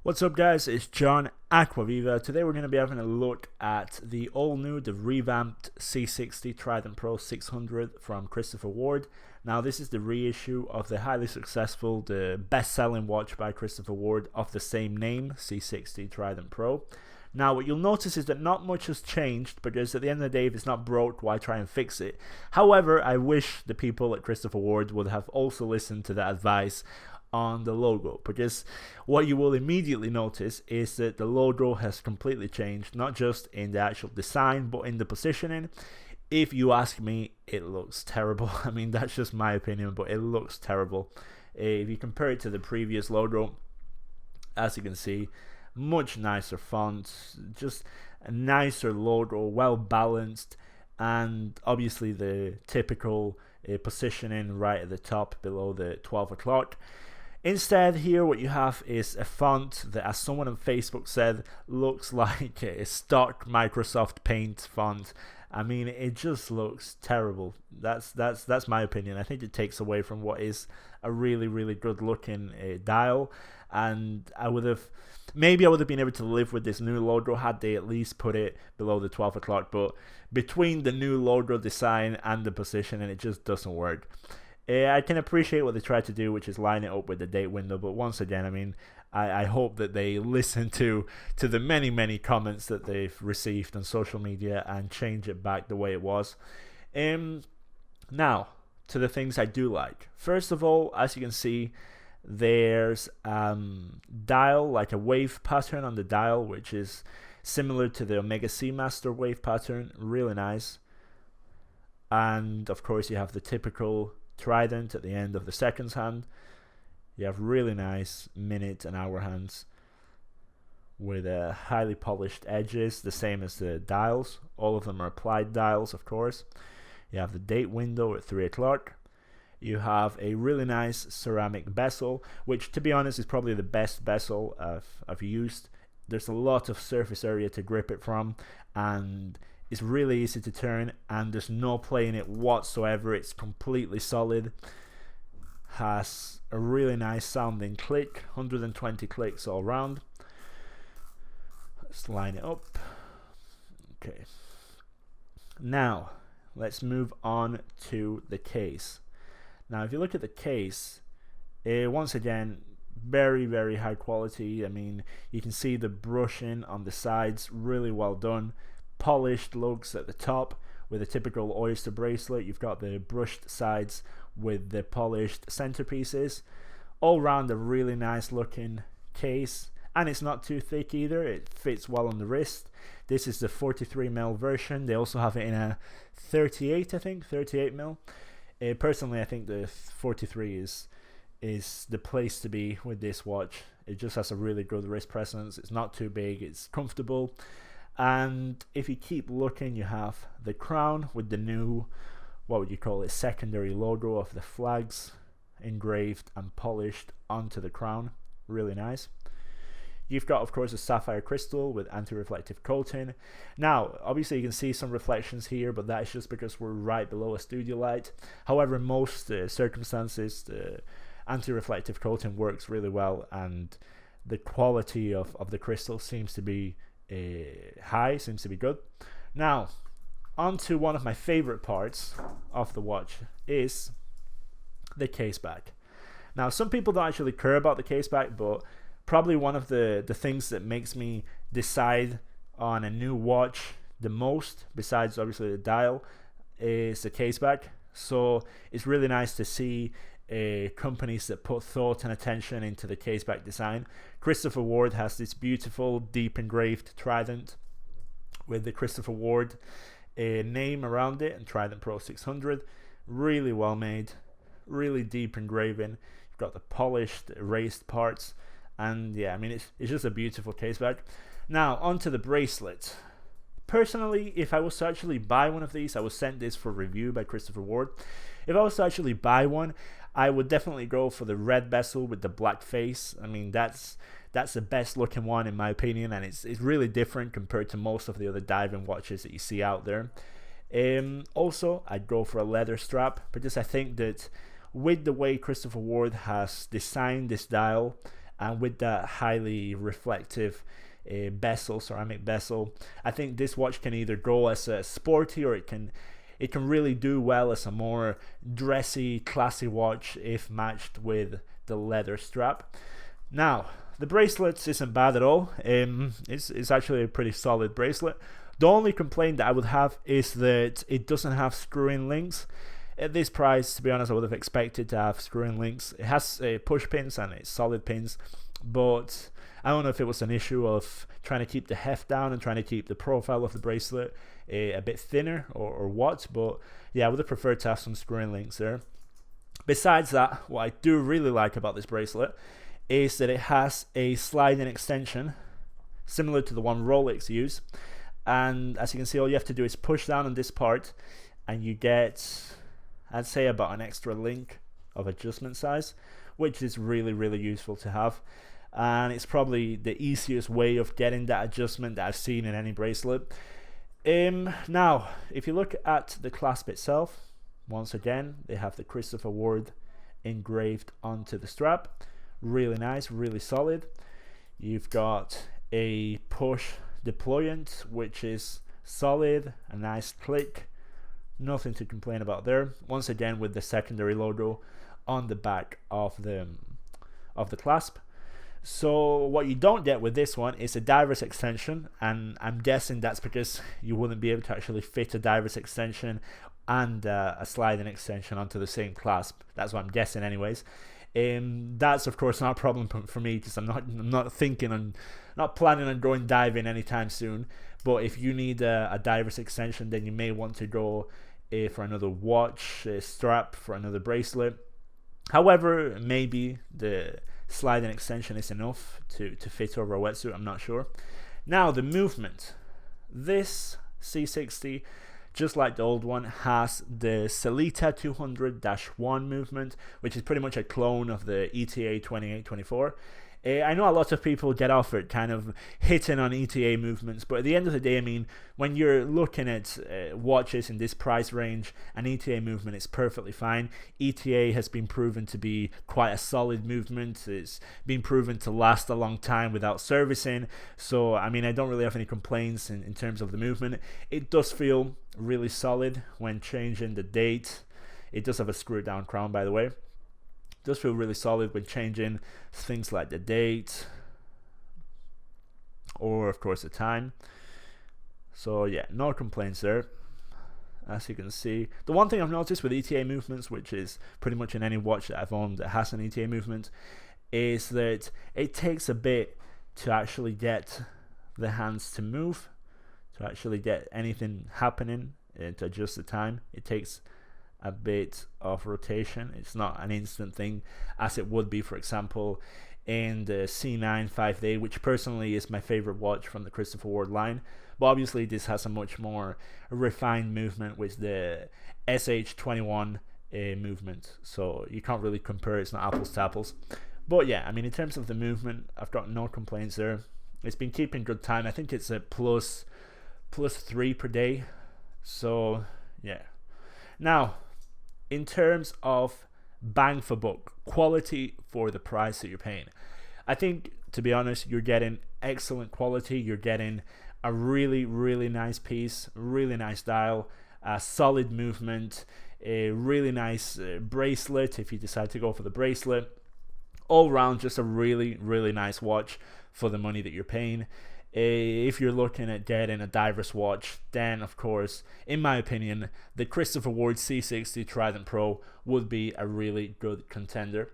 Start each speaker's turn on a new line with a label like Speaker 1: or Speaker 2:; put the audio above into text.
Speaker 1: What's up guys, it's John Acquaviva. Today we're going to be having a look at the the revamped C60 Trident Pro 600 from Christopher Ward. Now this is the reissue of the highly successful, the best-selling watch by Christopher Ward of the same name, C60 Trident Pro. Now what you'll notice is that not much has changed, because at the end of the day, if it's not broke, why try and fix it? However, I wish the people at Christopher Ward would have also listened to that advice on the logo, because what you will immediately notice is that the logo has completely changed, not just in the actual design but in the positioning. If you ask me, it looks terrible. I mean, that's just my opinion, but it looks terrible. If you compare it to the previous logo, as you can see, much nicer font, just a nicer logo, well balanced, and obviously the typical positioning right at the top below the 12 o'clock. Instead, here what you have is a font that, as someone on Facebook said, looks like a stock Microsoft Paint font. I mean, it just looks terrible. That's my opinion. I think it takes away from what is a really good looking dial, and I would have been able to live with this new logo had they at least put it below the 12 o'clock. But between the new logo design and the position, and it just doesn't work. I can appreciate what they tried to do, which is line it up with the date window, but once again, I mean, I hope that they listen to the many comments that they've received on social media and change it back the way it was. Now, to the things I do like. First of all, as you can see, there's dial, like a wave pattern on the dial, which is similar to the Omega Seamaster wave pattern, really nice. And of course, you have the typical trident at the end of the seconds hand. You have really nice minute and hour hands with highly polished edges, the same as the dials. All of them are applied dials, of course. You have the date window at 3 o'clock. You have a really nice ceramic bezel, which, to be honest, is probably the best bezel I've used. There's a lot of surface area to grip it from, and it's really easy to turn, and there's no play in it whatsoever. It's completely solid. Has a really nice sounding click, 120 clicks all around. Let's line it up. Okay. Now, let's move on to the case. Now, if you look at the case, once again, very high quality. I mean, you can see the brushing on the sides, really well done. Polished lugs at the top with a typical oyster bracelet. You've got the brushed sides with the polished centerpieces. All round a really nice looking case, and it's not too thick either. It fits well on the wrist. This is the 43mm version. They also have it in a 38, I think, 38mm. Personally, I think the 43 is the place to be with this watch. It just has a really good wrist presence. It's not too big. It's comfortable. And if you keep looking, you have the crown with the new, what would you call it, secondary logo of the flags engraved and polished onto the crown. Really nice. You've got, of course, a sapphire crystal with anti-reflective coating. Now, obviously you can see some reflections here, but that is just because we're right below a studio light. However, in most circumstances, the anti-reflective coating works really well, and the quality of the crystal seems to be high, seems to be good. Now, on to one of my favorite parts of the watch is the case back. Now, some people don't actually care about the case back, but probably one of the things that makes me decide on a new watch the most, besides obviously the dial, is the case back. So it's really nice to see companies that put thought and attention into the case back design. Christopher Ward has this beautiful deep engraved trident with the Christopher Ward name around it, and Trident Pro 600. Really well made, really deep engraving. You've got the polished erased parts, and yeah, I mean, it's just a beautiful case back. Now onto the bracelet. Personally, if I was to actually buy one of these, I was sent this for review by Christopher Ward. If I was to actually buy one, I would definitely go for the red bezel with the black face. I mean, that's the best looking one in my opinion, and it's really different compared to most of the other diving watches that you see out there. Also, I'd go for a leather strap, because I think that with the way Christopher Ward has designed this dial and with that highly reflective bezel, ceramic bezel, I think this watch can either go as a sporty, or it can really do well as a more dressy, classy watch if matched with the leather strap. Now, the bracelet isn't bad at all. It's actually a pretty solid bracelet. The only complaint that I would have is that it doesn't have screw-in links. At this price, to be honest, I would have expected to have screw-in links. It has push pins and it's solid pins, but I don't know if it was an issue of trying to keep the heft down and trying to keep the profile of the bracelet a bit thinner, or what, but yeah, I would have preferred to have some screw-in links there. Besides that, what I do really like about this bracelet is that it has a sliding extension similar to the one Rolex use, and as you can see, all you have to do is push down on this part and you get, I'd say, about an extra link of adjustment size, which is really, really useful to have, and it's probably the easiest way of getting that adjustment that I've seen in any bracelet. Now, if you look at the clasp itself, once again, they have the Christopher Ward engraved onto the strap. Really nice, really solid. You've got a push deployant, which is solid, a nice click, nothing to complain about there. Once again, with the secondary logo on the back of the clasp. So what you don't get with this one is a diver's extension, and I'm guessing that's because you wouldn't be able to actually fit a diver's extension and a sliding extension onto the same clasp. That's what I'm guessing anyways. That's of course not a problem for me, because I'm not planning on going diving anytime soon. But if you need a diver's extension, then you may want to go for another watch strap, for another bracelet. However, maybe the sliding extension is enough to fit over a wetsuit, I'm not sure. Now, the movement. This C60, just like the old one, has the Sellita 200-1 movement, which is pretty much a clone of the ETA 2824. I know a lot of people get off it kind of hitting on ETA movements, but at the end of the day, I mean, when you're looking at watches in this price range, an ETA movement is perfectly fine. ETA has been proven to be quite a solid movement. It's been proven to last a long time without servicing. So, I mean, I don't really have any complaints in terms of the movement. It does feel really solid when changing the date. It does have a screw down crown, by the way. Does feel really solid when changing things like the date, or of course the time. So yeah, no complaints there. As you can see, the one thing I've noticed with ETA movements, which is pretty much in any watch that I've owned that has an ETA movement, is that it takes a bit to actually get the hands to move, to actually get anything happening, to adjust the time. It takes a bit of rotation. It's not an instant thing as it would be, for example, in the C9 5-day, which personally is my favorite watch from the Christopher Ward line. But obviously this has a much more refined movement with the SH21 movement, so you can't really compare. It's not apples to apples. But yeah, I mean, in terms of the movement, I've got no complaints there. It's been keeping good time. I think it's a plus 3 per day. So yeah. Now, in terms of bang for buck, quality for the price that you're paying, I think, to be honest, you're getting excellent quality. You're getting a really, really nice piece, really nice dial, a solid movement, a really nice bracelet if you decide to go for the bracelet. All round, just a really, really nice watch for the money that you're paying. If you're looking at getting a diver's watch, then of course, in my opinion, the Christopher Ward C60 Trident Pro would be a really good contender.